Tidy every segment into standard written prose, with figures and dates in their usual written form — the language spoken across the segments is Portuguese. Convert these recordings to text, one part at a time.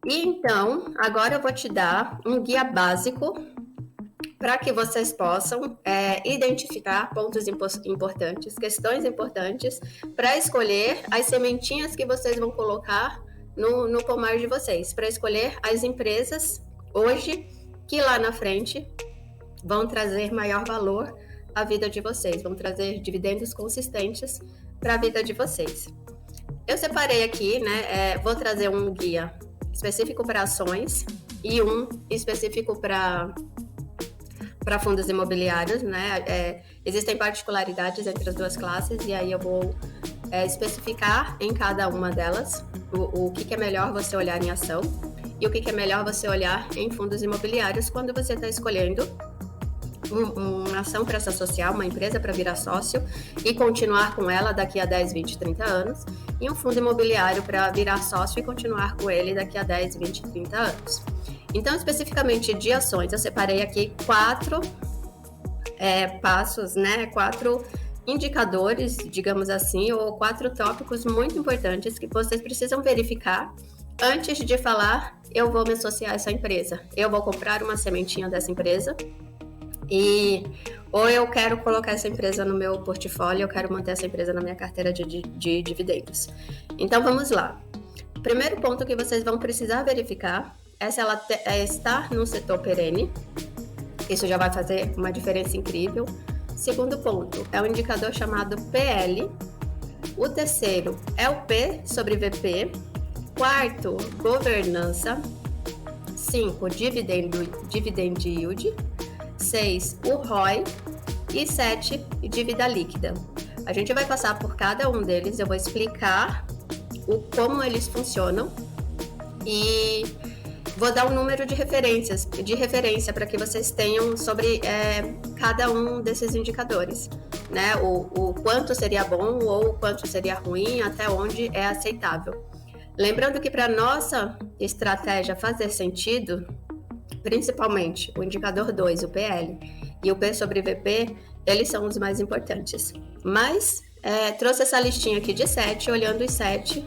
E então, agora eu vou te dar um guia básico para que vocês possam identificar pontos importantes, questões importantes, para escolher as sementinhas que vocês vão colocar no pomar de vocês, para escolher as empresas hoje que lá na frente vão trazer maior valor à vida de vocês, vão trazer dividendos consistentes para a vida de vocês. Eu separei aqui, né? Vou trazer um guia específico para ações e um específico para fundos imobiliários, né? Existem particularidades entre as duas classes e aí eu vou especificar em cada uma delas o que é melhor você olhar em ação e o que é melhor você olhar em fundos imobiliários quando você está escolhendo uma ação para se associar, uma empresa para virar sócio e continuar com ela daqui a 10, 20, 30 anos, e um fundo imobiliário para virar sócio e continuar com ele daqui a 10, 20, 30 anos. Então, especificamente de ações, eu separei aqui 4 passos, né? 4 indicadores, digamos assim, ou 4 tópicos muito importantes que vocês precisam verificar antes de falar, eu vou me associar a essa empresa, eu vou comprar uma sementinha dessa empresa, ou eu quero colocar essa empresa no meu portfólio, eu quero manter essa empresa na minha carteira de dividendos. Então, vamos lá. O primeiro ponto que vocês vão precisar verificar é se ela está no setor perene. Isso já vai fazer uma diferença incrível. Segundo ponto é um indicador chamado PL. O terceiro é o P sobre VP. Quarto, governança. 5, dividend yield. 6, o ROI. E 7, dívida líquida. A gente vai passar por cada um deles, eu vou explicar como eles funcionam e vou dar um número de referência para que vocês tenham sobre cada um desses indicadores, né? O quanto seria bom ou o quanto seria ruim, até onde é aceitável. Lembrando que para nossa estratégia fazer sentido, principalmente o indicador 2, o PL, e o P sobre VP, eles são os mais importantes. Mas trouxe essa listinha aqui de 7, olhando os 7,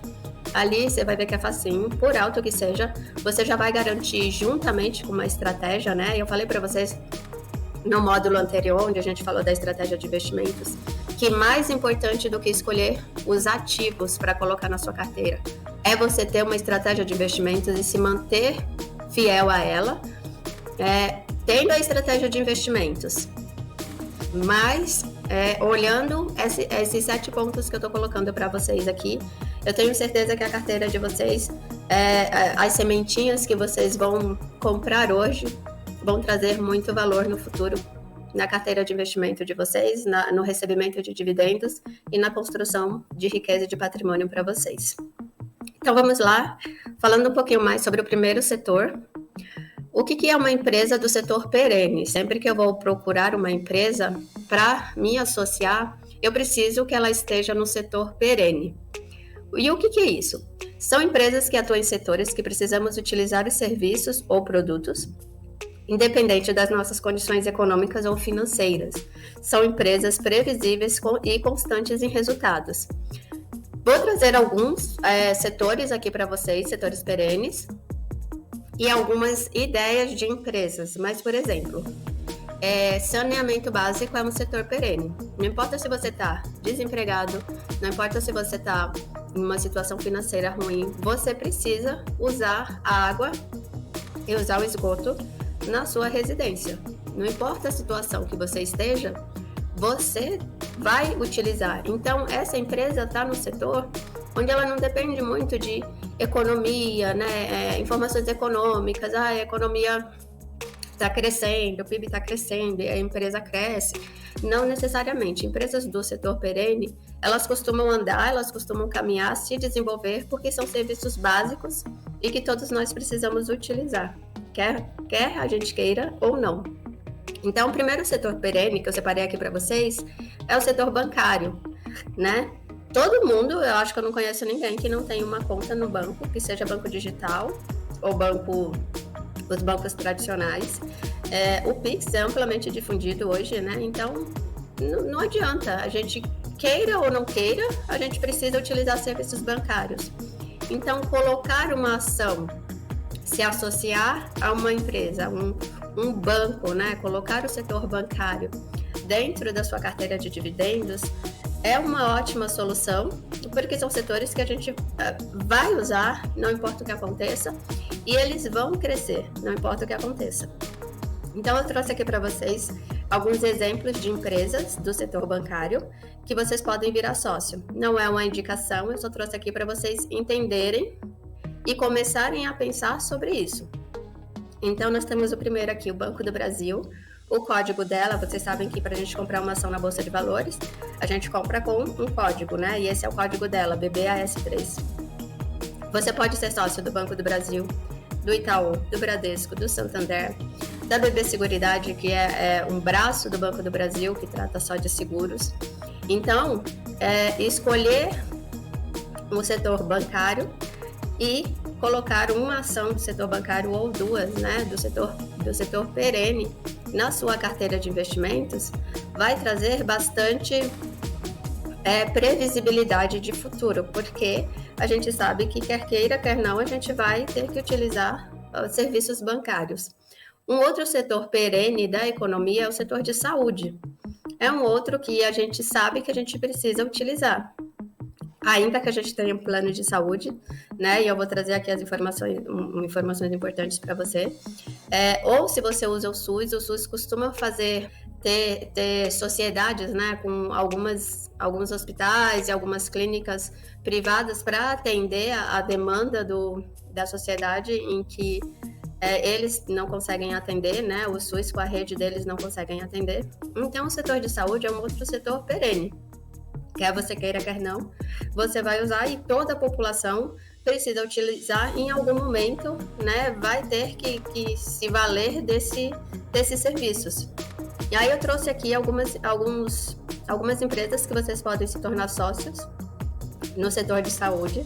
ali você vai ver que é facinho, por alto que seja, você já vai garantir juntamente com uma estratégia, né? Eu falei para vocês no módulo anterior, onde a gente falou da estratégia de investimentos, que mais importante do que escolher os ativos para colocar na sua carteira é você ter uma estratégia de investimentos e se manter fiel a ela, tendo a estratégia de investimentos, mas olhando esses 7 pontos que eu estou colocando para vocês aqui, eu tenho certeza que a carteira de vocês, as sementinhas que vocês vão comprar hoje, vão trazer muito valor no futuro na carteira de investimento de vocês, no recebimento de dividendos e na construção de riqueza e de patrimônio para vocês. Então vamos lá, falando um pouquinho mais sobre o primeiro setor. O que é uma empresa do setor perene? Sempre que eu vou procurar uma empresa para me associar, eu preciso que ela esteja no setor perene. E o que é isso? São empresas que atuam em setores que precisamos utilizar os serviços ou produtos, independente das nossas condições econômicas ou financeiras. São empresas previsíveis e constantes em resultados. Vou trazer alguns setores aqui para vocês, setores perenes, e algumas ideias de empresas. Mas, por exemplo, saneamento básico é um setor perene. Não importa se você está desempregado, não importa se você está em uma situação financeira ruim, você precisa usar a água e usar o esgoto na sua residência. Não importa a situação que você esteja, você vai utilizar. Então, essa empresa está no setor onde ela não depende muito de economia, né? Informações econômicas, a economia está crescendo, o PIB está crescendo e a empresa cresce. Não necessariamente. Empresas do setor perene, elas costumam andar, elas costumam caminhar, se desenvolver, porque são serviços básicos e que todos nós precisamos utilizar, quer a gente queira ou não. Então, o primeiro setor perene que eu separei aqui para vocês é o setor bancário, né? Todo mundo, eu acho que eu não conheço ninguém que não tenha uma conta no banco, que seja banco digital ou os bancos tradicionais. O Pix é amplamente difundido hoje, né? Então, não adianta, a gente queira ou não queira, a gente precisa utilizar serviços bancários. Então, colocar uma ação se associar a uma empresa, um banco, né? Colocar o setor bancário dentro da sua carteira de dividendos é uma ótima solução, porque são setores que a gente vai usar, não importa o que aconteça, e eles vão crescer, não importa o que aconteça. Então, eu trouxe aqui para vocês alguns exemplos de empresas do setor bancário que vocês podem virar sócio. Não é uma indicação, eu só trouxe aqui para vocês entenderem e começarem a pensar sobre isso. Então, nós temos o primeiro aqui, o Banco do Brasil. O código dela, vocês sabem que para a gente comprar uma ação na Bolsa de Valores, a gente compra com um código, né? E esse é o código dela, BBAS3. Você pode ser sócio do Banco do Brasil, do Itaú, do Bradesco, do Santander, da BB Seguridade, que é um braço do Banco do Brasil, que trata só de seguros. Então, escolher o setor bancário e colocar uma ação do setor bancário ou duas, né, do setor perene na sua carteira de investimentos vai trazer bastante previsibilidade de futuro, porque a gente sabe que quer queira, quer não, a gente vai ter que utilizar serviços bancários. Um outro setor perene da economia é o setor de saúde. É um outro que a gente sabe que a gente precisa utilizar. Ainda que a gente tenha um plano de saúde, né? E eu vou trazer aqui as informações importantes para você. Ou se você usa o SUS costuma ter sociedades, né? Com alguns hospitais e algumas clínicas privadas para atender a demanda da sociedade em que eles não conseguem atender, né? O SUS com a rede deles não conseguem atender. Então, o setor de saúde é um outro setor perene. Quer você queira, quer não, você vai usar e toda a população precisa utilizar em algum momento, né? Vai ter que se valer desses serviços. E aí eu trouxe aqui algumas empresas que vocês podem se tornar sócios no setor de saúde,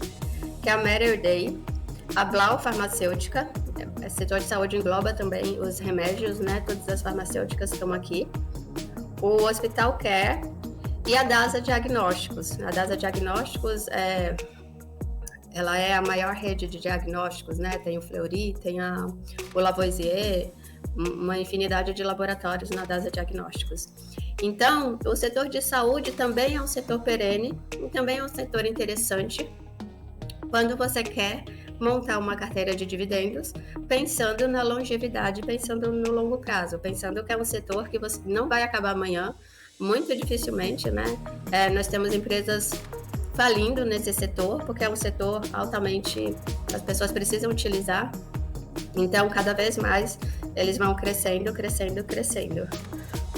que é a Mater Dei, a Blau Farmacêutica. O setor de saúde engloba também os remédios, né? Todas as farmacêuticas estão aqui. O Hospital Care e a DASA Diagnósticos. A DASA Diagnósticos ela é a maior rede de diagnósticos, né? Tem o Fleury, tem o Lavoisier, uma infinidade de laboratórios na DASA Diagnósticos. Então, o setor de saúde também é um setor perene e também é um setor interessante quando você quer montar uma carteira de dividendos, pensando na longevidade, pensando no longo prazo, pensando que é um setor que você não vai acabar amanhã, muito dificilmente, né? Nós temos empresas falindo nesse setor, porque é um setor altamente, as pessoas precisam utilizar, então cada vez mais eles vão crescendo.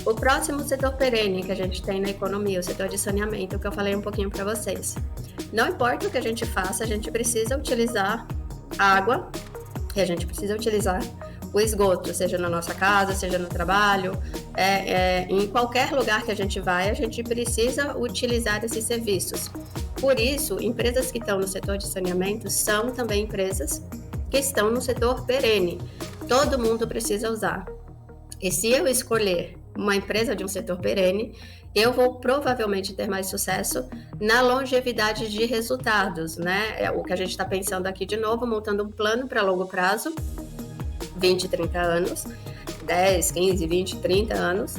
O próximo setor perene que a gente tem na economia, o setor de saneamento, que eu falei um pouquinho para vocês. Não importa o que a gente faça, a gente precisa utilizar água e a gente precisa utilizar o esgoto, seja na nossa casa, seja no trabalho, em qualquer lugar que a gente vai, a gente precisa utilizar esses serviços. Por isso, empresas que estão no setor de saneamento são também empresas que estão no setor perene. Todo mundo precisa usar. E se eu escolher uma empresa de um setor perene, eu vou provavelmente ter mais sucesso na longevidade de resultados, né? É o que a gente está pensando aqui de novo, montando um plano para longo prazo, 20, 30 anos, 10, 15, 20, 30 anos.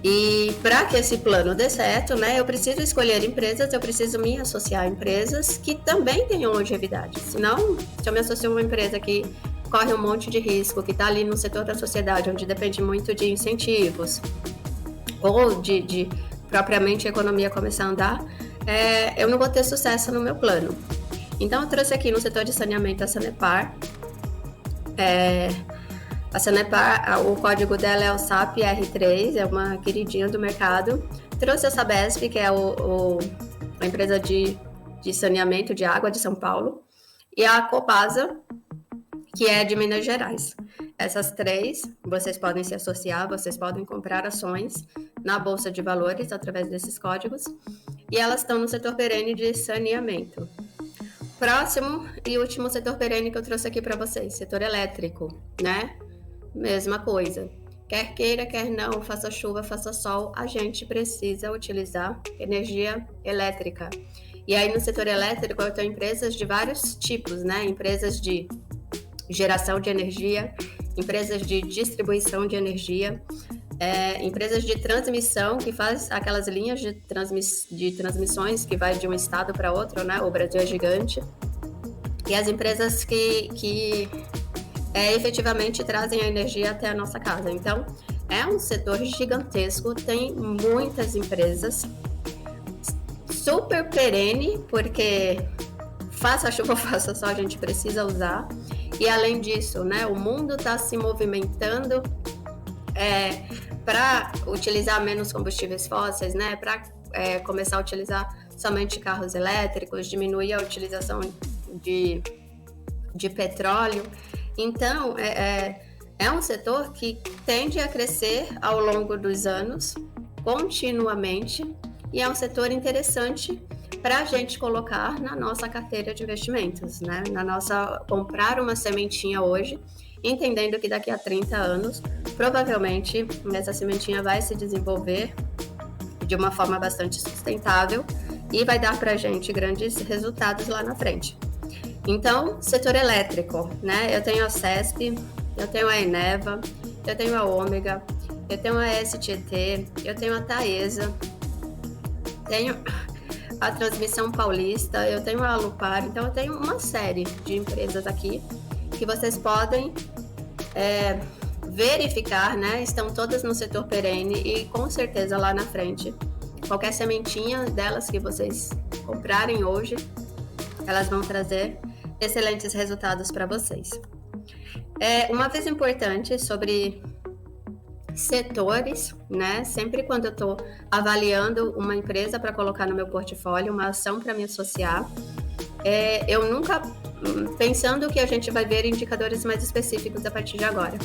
E para que esse plano dê certo, né, eu preciso escolher empresas, eu preciso me associar a empresas que também tenham longevidade. Senão, se eu me associo a uma empresa que corre um monte de risco, que está ali no setor da sociedade, onde depende muito de incentivos, ou de propriamente a economia começar a andar, eu não vou ter sucesso no meu plano. Então, eu trouxe aqui no setor de saneamento a Sanepar. A Sanepar, o código dela é o SAP-R3, é uma queridinha do mercado. Trouxe a Sabesp, que é a empresa de saneamento de água de São Paulo, e a Copasa, que é de Minas Gerais. Essas três, vocês podem se associar, vocês podem comprar ações na Bolsa de Valores através desses códigos, e elas estão no setor perene de saneamento. Próximo e último setor perene que eu trouxe aqui para vocês, setor elétrico, né? Mesma coisa. Quer queira, quer não, faça chuva, faça sol, a gente precisa utilizar energia elétrica. E aí no setor elétrico eu tenho empresas de vários tipos, né? Empresas de geração de energia, empresas de distribuição de energia, empresas de transmissão que faz aquelas linhas de transmissões que vai de um estado para outro, né? O Brasil é gigante. E as empresas que efetivamente trazem a energia até a nossa casa. Então, é um setor gigantesco, tem muitas empresas, super perene, porque faça chuva ou faça sol, a gente precisa usar. E além disso, né, o mundo está se movimentando para utilizar menos combustíveis fósseis, né, para começar a utilizar somente carros elétricos, diminuir a utilização de petróleo. Então, é um setor que tende a crescer ao longo dos anos, continuamente, e é um setor interessante para a gente colocar na nossa carteira de investimentos, né? Comprar uma sementinha hoje, entendendo que daqui a 30 anos, provavelmente, essa sementinha vai se desenvolver de uma forma bastante sustentável e vai dar para a gente grandes resultados lá na frente. Então, setor elétrico, né? Eu tenho a CESP, eu tenho a Eneva, eu tenho a Ômega, eu tenho a STT, eu tenho a Taesa, tenho a Transmissão Paulista, eu tenho a Alupar, então eu tenho uma série de empresas aqui que vocês podem verificar, né? Estão todas no setor perene e com certeza lá na frente, qualquer sementinha delas que vocês comprarem hoje, elas vão trazer excelentes resultados para vocês. Uma vez importante sobre setores, né? Sempre quando eu estou avaliando uma empresa para colocar no meu portfólio, uma ação para me associar, eu nunca, pensando que a gente vai ver indicadores mais específicos a partir de agora,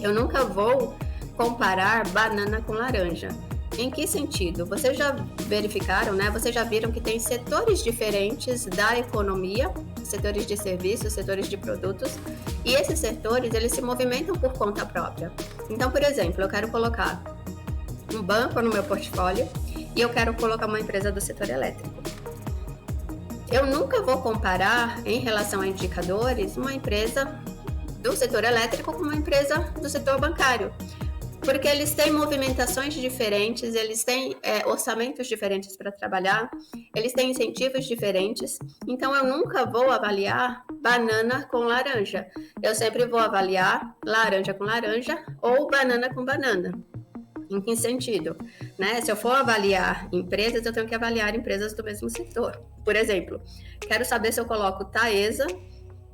eu nunca vou comparar banana com laranja. Em que sentido? Vocês já verificaram, né? Vocês já viram que tem setores diferentes da economia, setores de serviços, setores de produtos, e esses setores, eles se movimentam por conta própria. Então, por exemplo, eu quero colocar um banco no meu portfólio e eu quero colocar uma empresa do setor elétrico. Eu nunca vou comparar, em relação a indicadores, uma empresa do setor elétrico com uma empresa do setor bancário, porque eles têm movimentações diferentes, eles têm orçamentos diferentes para trabalhar, eles têm incentivos diferentes. Então, eu nunca vou avaliar banana com laranja. Eu sempre vou avaliar laranja com laranja ou banana com banana. Em que sentido? Né? Se eu for avaliar empresas, eu tenho que avaliar empresas do mesmo setor. Por exemplo, quero saber se eu coloco Taesa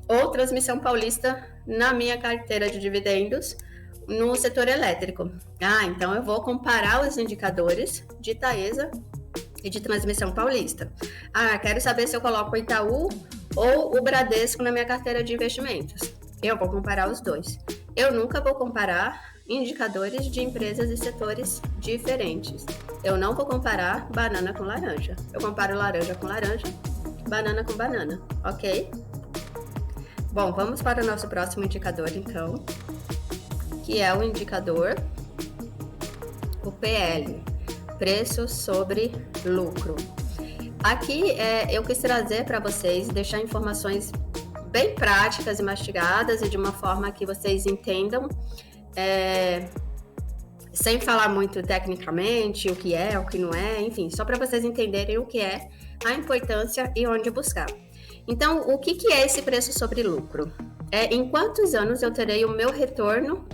ou Transmissão Paulista na minha carteira de dividendos, no setor elétrico. Então eu vou comparar os indicadores de Taesa e de Transmissão Paulista. Quero saber se eu coloco o Itaú ou o Bradesco na minha carteira de investimentos. Eu vou comparar os dois. Eu nunca vou comparar indicadores de empresas e setores diferentes. Eu não vou comparar banana com laranja. Eu comparo laranja com laranja, banana com banana, ok? Bom, vamos para o nosso próximo indicador, então, que é o indicador, o PL, preço sobre lucro. Aqui eu quis trazer para vocês, deixar informações bem práticas e mastigadas e de uma forma que vocês entendam, sem falar muito tecnicamente o que é, o que não é, enfim, só para vocês entenderem o que é, a importância e onde buscar. Então, o que é esse preço sobre lucro? Em quantos anos eu terei o meu retorno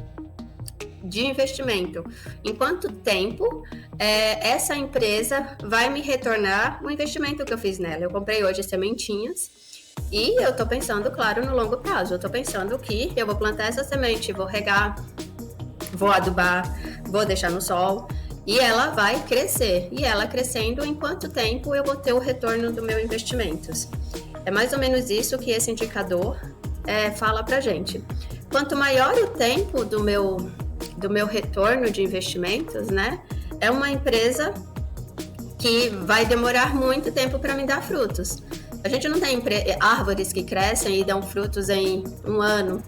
de investimento? Em quanto tempo essa empresa vai me retornar o investimento que eu fiz nela? Eu comprei hoje sementinhas e eu estou pensando, claro, no longo prazo. Eu estou pensando que eu vou plantar essa semente, vou regar, vou adubar, vou deixar no sol e ela vai crescer. E ela crescendo, em quanto tempo eu vou ter o retorno do meu investimentos? É mais ou menos isso que esse indicador fala pra gente. Quanto maior o tempo do meu retorno de investimentos, né? É uma empresa que vai demorar muito tempo para me dar frutos. A gente não tem árvores que crescem e dão frutos em 1 ano,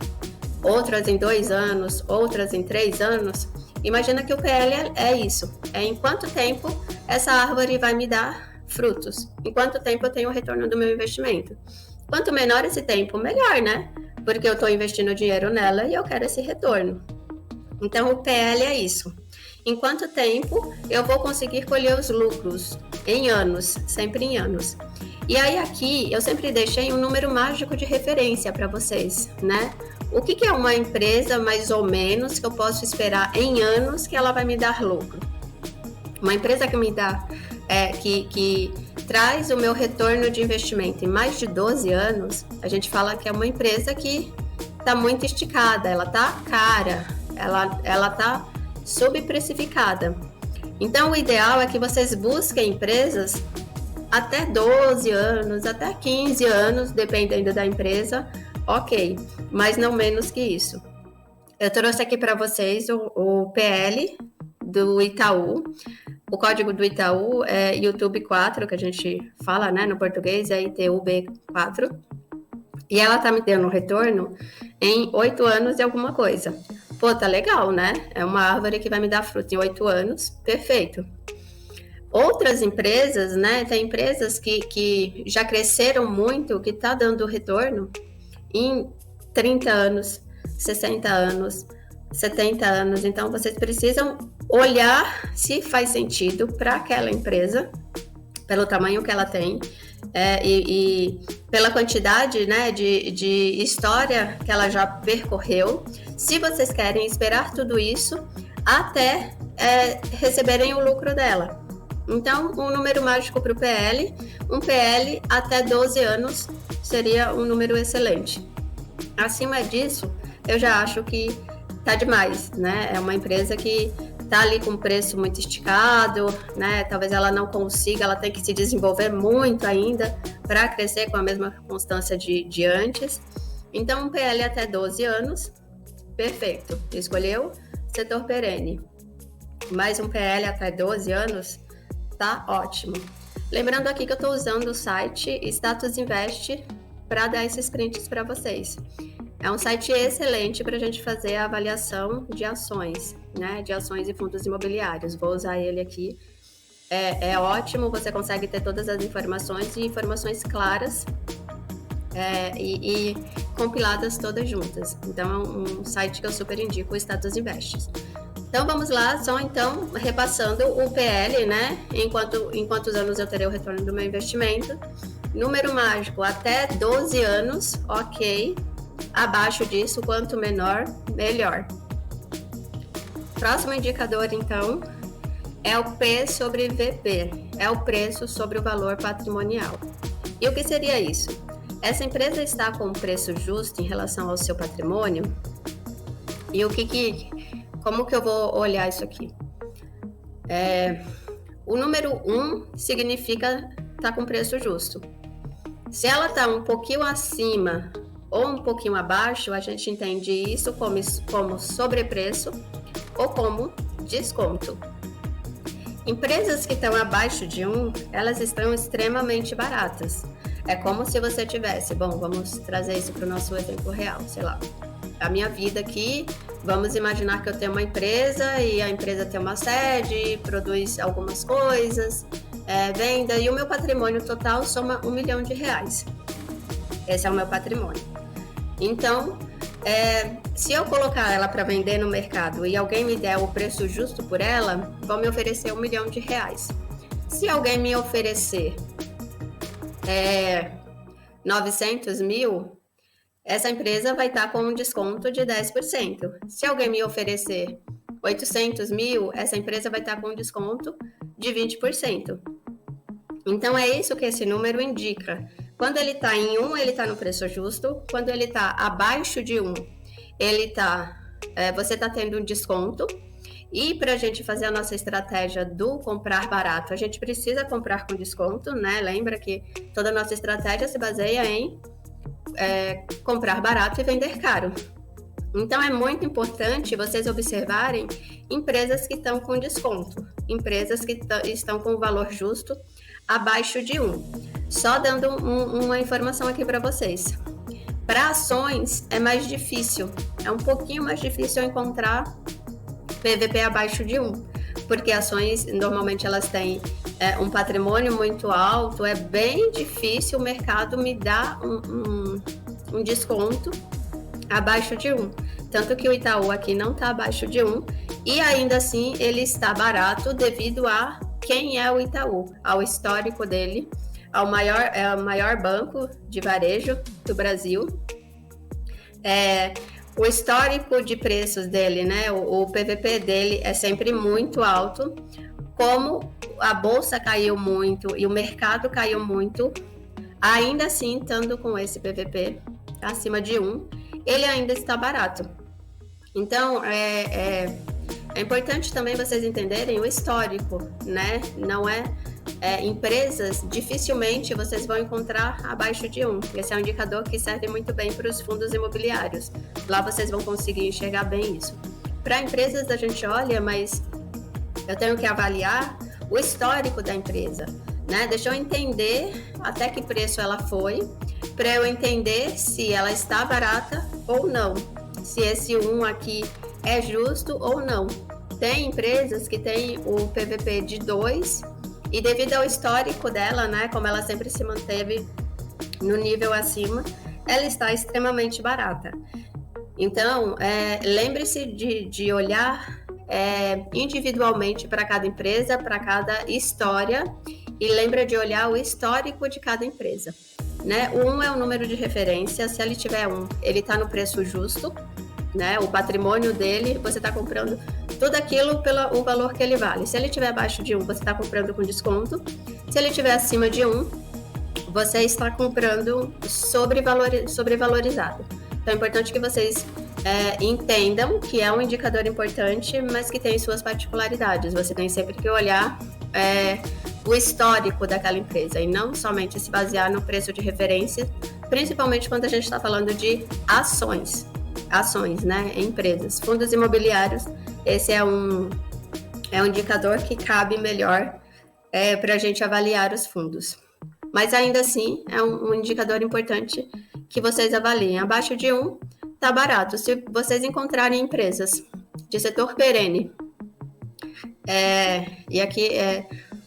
outras em 2 anos, outras em 3 anos. Imagina que o PL é isso. Em quanto tempo essa árvore vai me dar frutos? Em quanto tempo eu tenho o retorno do meu investimento? Quanto menor esse tempo, melhor, né? porque eu estou investindo dinheiro nela e eu quero esse retorno. Então, o PL é isso. Em quanto tempo eu vou conseguir colher os lucros? Em anos, sempre em anos. E aí aqui eu sempre deixei um número mágico de referência para vocês, né? O que é uma empresa mais ou menos que eu posso esperar em anos que ela vai me dar lucro? Uma empresa que me dá, que traz o meu retorno de investimento em mais de 12 anos, a gente fala que é uma empresa que está muito esticada, ela está cara, ela está subprecificada. Então, o ideal é que vocês busquem empresas até 12 anos, até 15 anos, dependendo da empresa, ok, mas não menos que isso. Eu trouxe aqui para vocês o PL do Itaú. O código do Itaú é YouTube 4, que a gente fala, né, no português, é ITUB4. E ela tá me dando um retorno em 8 anos e alguma coisa. Pô, tá legal, né? É uma árvore que vai me dar fruto em 8 anos. Perfeito. Outras empresas, né? Tem empresas que já cresceram muito, que tá dando retorno em 30 anos, 60 anos, 70 anos. Então, vocês precisam olhar se faz sentido para aquela empresa, pelo tamanho que ela tem, e pela quantidade, né, de história que ela já percorreu, se vocês querem esperar tudo isso até receberem o lucro dela. Então, um número mágico para o PL, um PL até 12 anos seria um número excelente. Acima disso, eu já acho que tá demais, né? É uma empresa que tá ali com preço muito esticado, né? Talvez ela não consiga, ela tem que se desenvolver muito ainda para crescer com a mesma constância de antes. Então, um PL até 12 anos, perfeito. Escolheu setor perene. Mais um PL até 12 anos, tá ótimo. Lembrando aqui que eu estou usando o site Status Invest para dar esses prints para vocês. É um site excelente para a gente fazer a avaliação de ações, né? De ações e fundos imobiliários. Vou usar ele aqui. É ótimo, você consegue ter todas as informações e informações claras e compiladas todas juntas. Então, é um site que eu super indico, o Status Invest. Então, vamos lá, só então repassando o PL, né? Em quantos anos eu terei o retorno do meu investimento. Número mágico, até 12 anos, ok. Abaixo disso, quanto menor, melhor. Próximo indicador, então, é o P sobre VP, é o preço sobre o valor patrimonial. E o que seria isso? Essa empresa está com um preço justo em relação ao seu patrimônio? E como que eu vou olhar isso aqui? O número 1 significa estar com preço justo. Se ela está um pouquinho acima ou um pouquinho abaixo, a gente entende isso como sobrepreço ou como desconto. Empresas que estão abaixo de 1, elas estão extremamente baratas. É como se você tivesse, vamos trazer isso para o nosso exemplo real, sei lá. A minha vida aqui, vamos imaginar que eu tenho uma empresa e a empresa tem uma sede, produz algumas coisas, venda, e o meu patrimônio total soma R$1 milhão. Esse é o meu patrimônio. Então, se eu colocar ela para vender no mercado e alguém me der o preço justo por ela, vão me oferecer R$1 milhão. Se alguém me oferecer 900 mil, essa empresa vai estar com um desconto de 10%. Se alguém me oferecer 800 mil, essa empresa vai estar com um desconto de 20%. Então, é isso que esse número indica. Quando ele está em 1, ele está no preço justo. Quando ele está abaixo de 1, você está tendo um desconto. E para a gente fazer a nossa estratégia do comprar barato, a gente precisa comprar com desconto, né? Lembra que toda a nossa estratégia se baseia em comprar barato e vender caro. Então, é muito importante vocês observarem empresas que estão com desconto, empresas que estão com o valor justo abaixo de 1. Só dando uma informação aqui para vocês. Para ações é mais difícil, é um pouquinho mais difícil encontrar PVP abaixo de 1, porque ações normalmente elas têm um patrimônio muito alto, é bem difícil o mercado me dar um desconto abaixo de 1. Tanto que o Itaú aqui não está abaixo de 1 e ainda assim ele está barato devido a quem é o Itaú, ao histórico dele, ao maior banco de varejo do Brasil. O histórico de preços dele, né, o PVP dele é sempre muito alto. Como a bolsa caiu muito e o mercado caiu muito, ainda assim, estando com esse PVP acima de 1, ele ainda está barato. Então, é importante também vocês entenderem o histórico, né? Não empresas, dificilmente vocês vão encontrar abaixo de 1. Esse é um indicador que serve muito bem para os fundos imobiliários. Lá vocês vão conseguir enxergar bem isso. Para empresas, a gente olha, mas eu tenho que avaliar o histórico da empresa, né? Deixa eu entender até que preço ela foi, para eu entender se ela está barata ou não, se esse 1 aqui é justo ou não. Tem empresas que têm o PVP de 2 e devido ao histórico dela, né, como ela sempre se manteve no nível acima, ela está extremamente barata. Então, lembre-se de olhar individualmente para cada empresa, para cada história, e lembra de olhar o histórico de cada empresa, né? O 1 é o número de referência. Se ele tiver 1, ele está no preço justo, né? O patrimônio dele, você está comprando tudo aquilo pelo valor que ele vale. Se ele tiver abaixo de 1, você está comprando com desconto. Se ele tiver acima de 1, você está comprando sobrevalorizado. Então é importante que vocês entendam que é um indicador importante, mas que tem suas particularidades. Você tem sempre que olhar o histórico daquela empresa e não somente se basear no preço de referência, principalmente quando a gente está falando de ações, né, empresas. Fundos imobiliários, esse é um indicador que cabe melhor para a gente avaliar os fundos. Mas ainda assim, é um indicador importante que vocês avaliem. Abaixo de 1, tá barato. Se vocês encontrarem empresas de setor perene, e aqui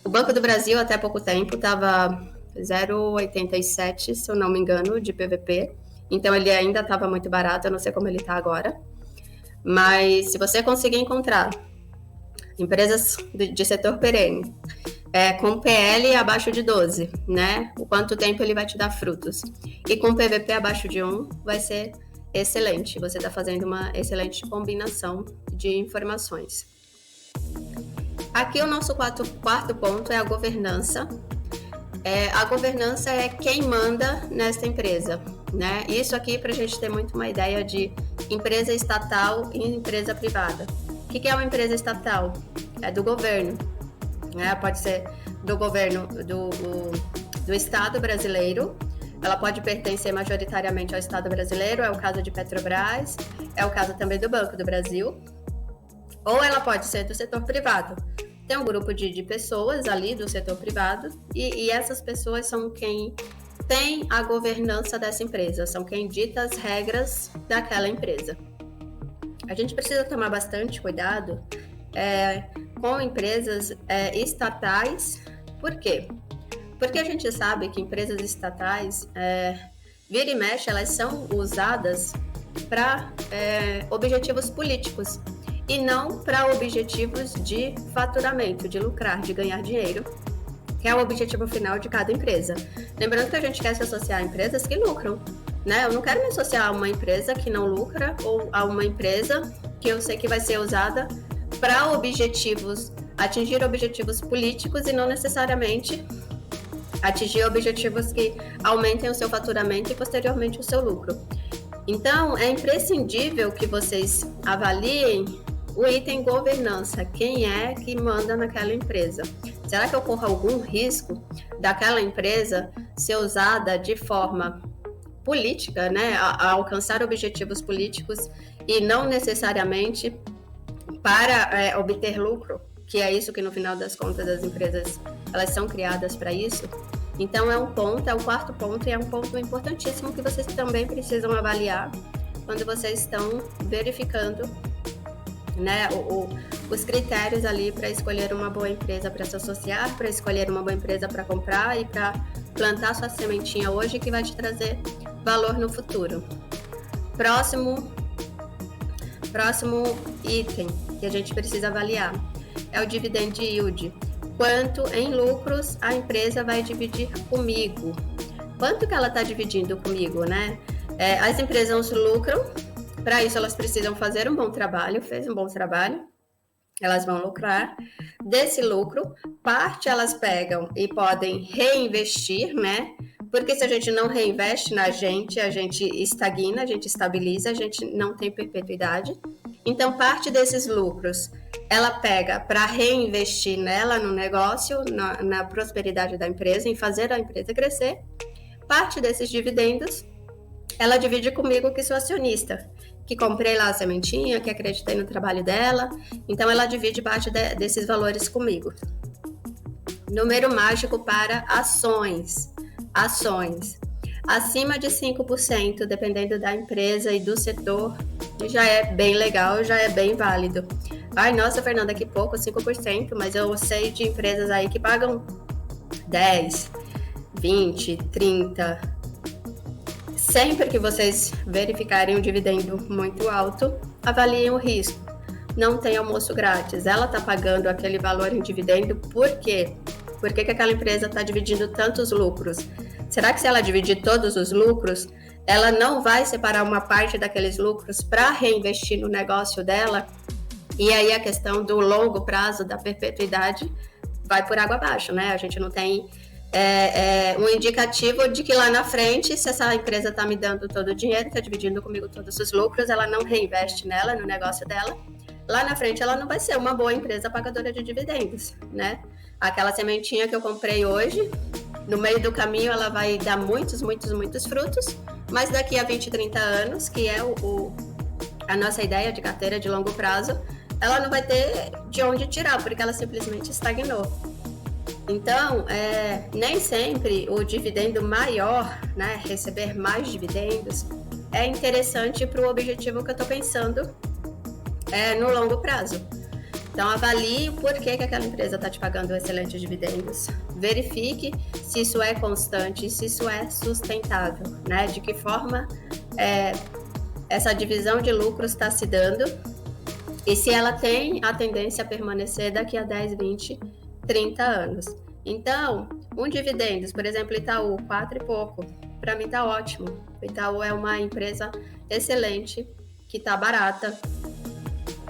o Banco do Brasil até pouco tempo estava 0,87, se eu não me engano, de PVP. Então ele ainda estava muito barato, eu não sei como ele está agora. Mas se você conseguir encontrar empresas de setor perene, com PL abaixo de 12, né? O quanto tempo ele vai te dar frutos. E com PVP abaixo de 1, vai ser excelente. Você está fazendo uma excelente combinação de informações. Aqui o nosso quarto ponto é a governança. A governança é quem manda nesta empresa, né? Isso aqui para a gente ter muito uma ideia de empresa estatal e empresa privada. O que é uma empresa estatal? É do governo, né? Pode ser do governo do Estado brasileiro. Ela pode pertencer majoritariamente ao Estado brasileiro, é o caso de Petrobras, é o caso também do Banco do Brasil. Ou ela pode ser do setor privado. Tem um grupo de pessoas ali do setor privado e essas pessoas são quem tem a governança dessa empresa, são quem dita as regras daquela empresa. A gente precisa tomar bastante cuidado com empresas estatais. Por quê? Porque a gente sabe que empresas estatais, vira e mexe, elas são usadas para objetivos políticos e não para objetivos de faturamento, de lucrar, de ganhar dinheiro, que é o objetivo final de cada empresa. Lembrando que a gente quer se associar a empresas que lucram, né? Eu não quero me associar a uma empresa que não lucra ou a uma empresa que eu sei que vai ser usada para atingir objetivos políticos e não necessariamente atingir objetivos que aumentem o seu faturamento e posteriormente o seu lucro. Então, é imprescindível que vocês avaliem o item governança, quem é que manda naquela empresa. Será que ocorre algum risco daquela empresa ser usada de forma política, né, a alcançar objetivos políticos e não necessariamente para obter lucro, que é isso que no final das contas as empresas elas são criadas para isso? Então é o quarto ponto e é um ponto importantíssimo que vocês também precisam avaliar quando vocês estão verificando, né, os critérios ali para escolher uma boa empresa para se associar, para escolher uma boa empresa para comprar e para plantar sua sementinha hoje que vai te trazer valor no futuro. Próximo item que a gente precisa avaliar é o dividend yield. Quanto em lucros a empresa vai dividir comigo? Quanto que ela está dividindo comigo, né? As empresas lucram, para isso elas precisam fazer um bom trabalho, elas vão lucrar. Desse lucro, parte elas pegam e podem reinvestir, né? Porque se a gente não reinveste na gente, a gente estagna, a gente estabiliza, a gente não tem perpetuidade. Então, parte desses lucros ela pega para reinvestir nela, no negócio, na prosperidade da empresa, em fazer a empresa crescer. Parte desses dividendos ela divide comigo, que sou acionista, que comprei lá a sementinha, que acreditei no trabalho dela. Então, ela divide parte desses valores comigo. Número mágico para ações. Acima de 5%, dependendo da empresa e do setor, já é bem legal, já é bem válido. Ai, nossa, Fernanda, que pouco, 5%, mas eu sei de empresas aí que pagam 10, 20, 30. Sempre que vocês verificarem um dividendo muito alto, avaliem o risco. Não tem almoço grátis. Ela está pagando aquele valor em dividendo por quê? Por que aquela empresa está dividindo tantos lucros? Será que se ela dividir todos os lucros, ela não vai separar uma parte daqueles lucros para reinvestir no negócio dela? E aí a questão do longo prazo, da perpetuidade, vai por água abaixo, né? A gente não tem um indicativo de que lá na frente, se essa empresa está me dando todo o dinheiro, está dividindo comigo todos os lucros, ela não reinveste nela, no negócio dela, lá na frente ela não vai ser uma boa empresa pagadora de dividendos, né? Aquela sementinha que eu comprei hoje, no meio do caminho ela vai dar muitos frutos, mas daqui a 20, 30 anos, que é a nossa ideia de carteira de longo prazo, ela não vai ter de onde tirar, porque ela simplesmente estagnou. Então, nem sempre o dividendo maior, né, receber mais dividendos, é interessante para o objetivo que eu estou pensando no longo prazo. Então, avalie por que aquela empresa está te pagando excelentes dividendos. Verifique se isso é constante, se isso é sustentável, né? De que forma essa divisão de lucros está se dando e se ela tem a tendência a permanecer daqui a 10, 20, 30 anos. Então, um dividendos, por exemplo, Itaú, 4 e pouco, para mim está ótimo. O Itaú é uma empresa excelente, que está barata,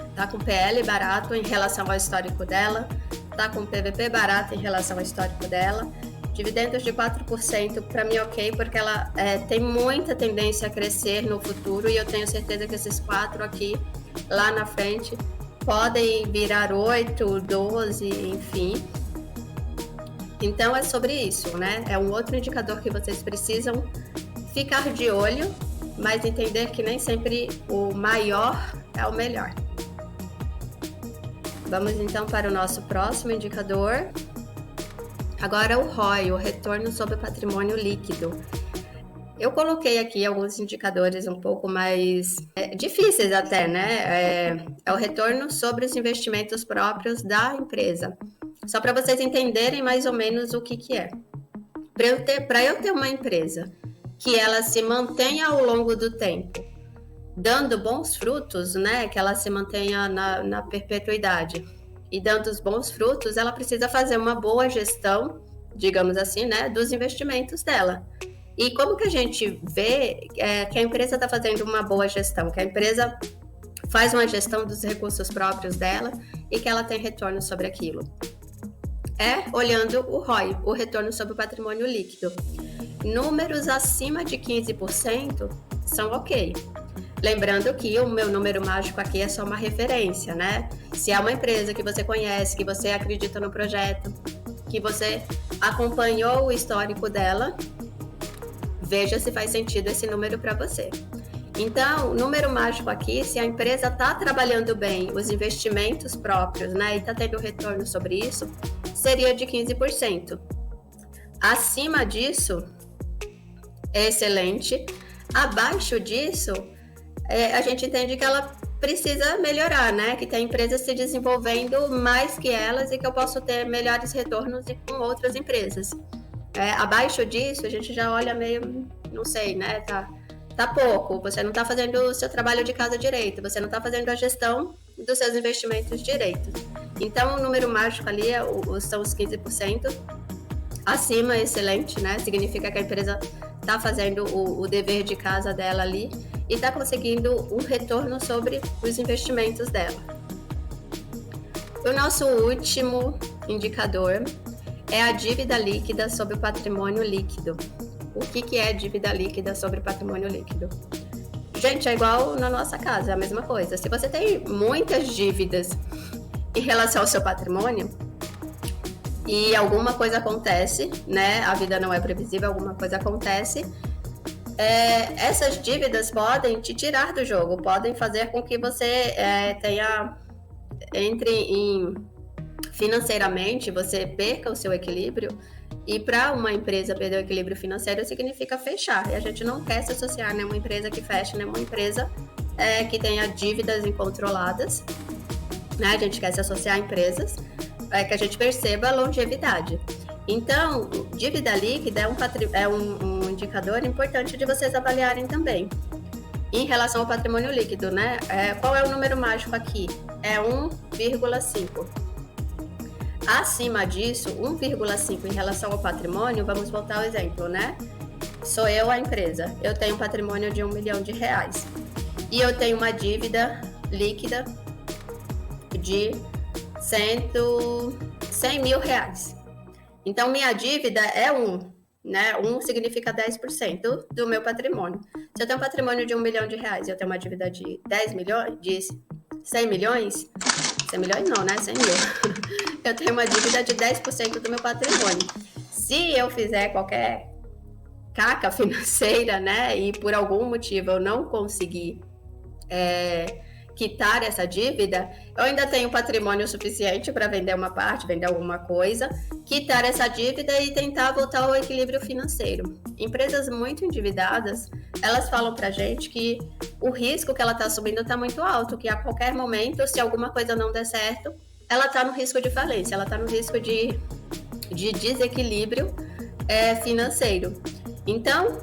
está com PL barato em relação ao histórico dela, está com PVP barato em relação ao histórico dela. Dividendos de 4% para mim ok, porque ela tem muita tendência a crescer no futuro e eu tenho certeza que esses 4 aqui, lá na frente, podem virar 8, 12, enfim. Então é sobre isso, né? É um outro indicador que vocês precisam ficar de olho, mas entender que nem sempre o maior é o melhor. Vamos então para o nosso próximo indicador. Agora o ROI, o retorno sobre o patrimônio líquido. Eu coloquei aqui alguns indicadores um pouco mais difíceis até, né? É o retorno sobre os investimentos próprios da empresa. Só para vocês entenderem mais ou menos o que é. Para eu ter uma empresa que ela se mantenha ao longo do tempo, dando bons frutos, né? Que ela se mantenha na perpetuidade e dando os bons frutos, ela precisa fazer uma boa gestão, digamos assim, né? Dos investimentos dela. E como que a gente vê que a empresa está fazendo uma boa gestão, que a empresa faz uma gestão dos recursos próprios dela e que ela tem retorno sobre aquilo? Olhando o ROI, o retorno sobre o patrimônio líquido. Números acima de 15% são ok. Lembrando que o meu número mágico aqui é só uma referência, né? Se é uma empresa que você conhece, que você acredita no projeto, que você acompanhou o histórico dela, veja se faz sentido esse número para você. Então, número mágico aqui, se a empresa está trabalhando bem os investimentos próprios, né, e está tendo retorno sobre isso, seria de 15%. Acima disso, é excelente. Abaixo disso, a gente entende que ela precisa melhorar, né? Que tem empresas se desenvolvendo mais que elas e que eu posso ter melhores retornos com outras empresas. Abaixo disso, a gente já olha meio, não sei, né? tá pouco, você não está fazendo o seu trabalho de casa direito, você não está fazendo a gestão dos seus investimentos direito. Então, o número mágico ali são os 15%. Acima, excelente, né? Significa que a empresa está fazendo o dever de casa dela ali e está conseguindo um retorno sobre os investimentos dela. O nosso último indicador é a dívida líquida sobre o patrimônio líquido. O que é dívida líquida sobre patrimônio líquido? Gente, é igual na nossa casa, é a mesma coisa. Se você tem muitas dívidas em relação ao seu patrimônio e alguma coisa acontece, né? A vida não é previsível, alguma coisa acontece, essas dívidas podem te tirar do jogo, podem fazer com que você entre em financeiramente, você perca o seu equilíbrio. E para uma empresa perder o equilíbrio financeiro significa fechar. E a gente não quer se associar a nenhuma empresa que feche, nenhuma empresa que tenha dívidas incontroladas. Né? A gente quer se associar a empresas que a gente perceba a longevidade. Então, dívida líquida é um indicador importante de vocês avaliarem também. Em relação ao patrimônio líquido, né? Qual é o número mágico aqui? É 1,5. Acima disso, 1,5 em relação ao patrimônio, vamos voltar ao exemplo, né? Sou eu a empresa, eu tenho um patrimônio de R$1 milhão e eu tenho uma dívida líquida de R$100 mil. Então, minha dívida é 1, né? 1 significa 10% do meu patrimônio. Se eu tenho um patrimônio de R$1 milhão e eu tenho uma dívida de 10 milhões, de 100 milhões, 100 milhões não, né? 100 mil. Eu tenho uma dívida de 10% do meu patrimônio. Se eu fizer qualquer caca financeira, né, e por algum motivo eu não conseguir quitar essa dívida, eu ainda tenho patrimônio suficiente para vender uma parte, vender alguma coisa, quitar essa dívida e tentar voltar ao equilíbrio financeiro. Empresas muito endividadas, elas falam para a gente que o risco que ela está assumindo está muito alto, que a qualquer momento, se alguma coisa não der certo, ela está no risco de falência, ela está no risco de desequilíbrio financeiro. Então,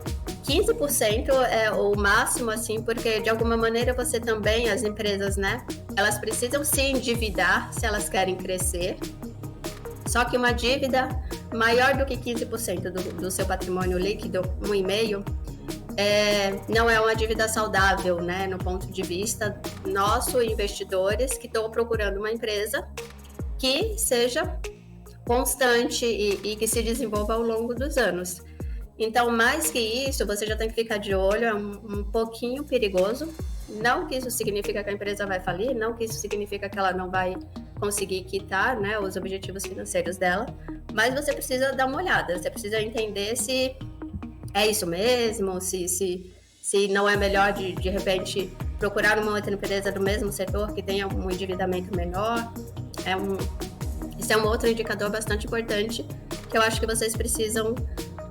15% é o máximo, assim, porque de alguma maneira você também, as empresas, né, elas precisam se endividar se elas querem crescer. Só que uma dívida maior do que 15% do seu patrimônio líquido, 1,5%, não é uma dívida saudável, né, no ponto de vista nosso, investidores, que estão procurando uma empresa que seja constante e que se desenvolva ao longo dos anos. Então, mais que isso, você já tem que ficar de olho, é um pouquinho perigoso. Não que isso significa que a empresa vai falir, não que isso significa que ela não vai conseguir quitar, né, os objetivos financeiros dela, mas você precisa dar uma olhada, você precisa entender se é isso mesmo, se não é melhor, de repente, procurar uma outra empresa do mesmo setor que tenha um endividamento menor. Esse é um outro indicador bastante importante que eu acho que vocês precisam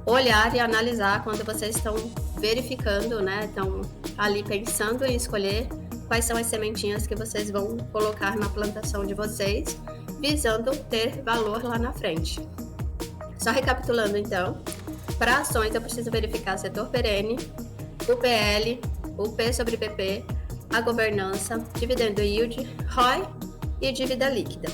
olhar e analisar quando vocês estão verificando, né? Estão ali pensando em escolher quais são as sementinhas que vocês vão colocar na plantação de vocês, visando ter valor lá na frente. Só recapitulando então, para ações eu preciso verificar setor perene, o PL, o P sobre PP, a governança, dividendo yield, ROI e dívida líquida.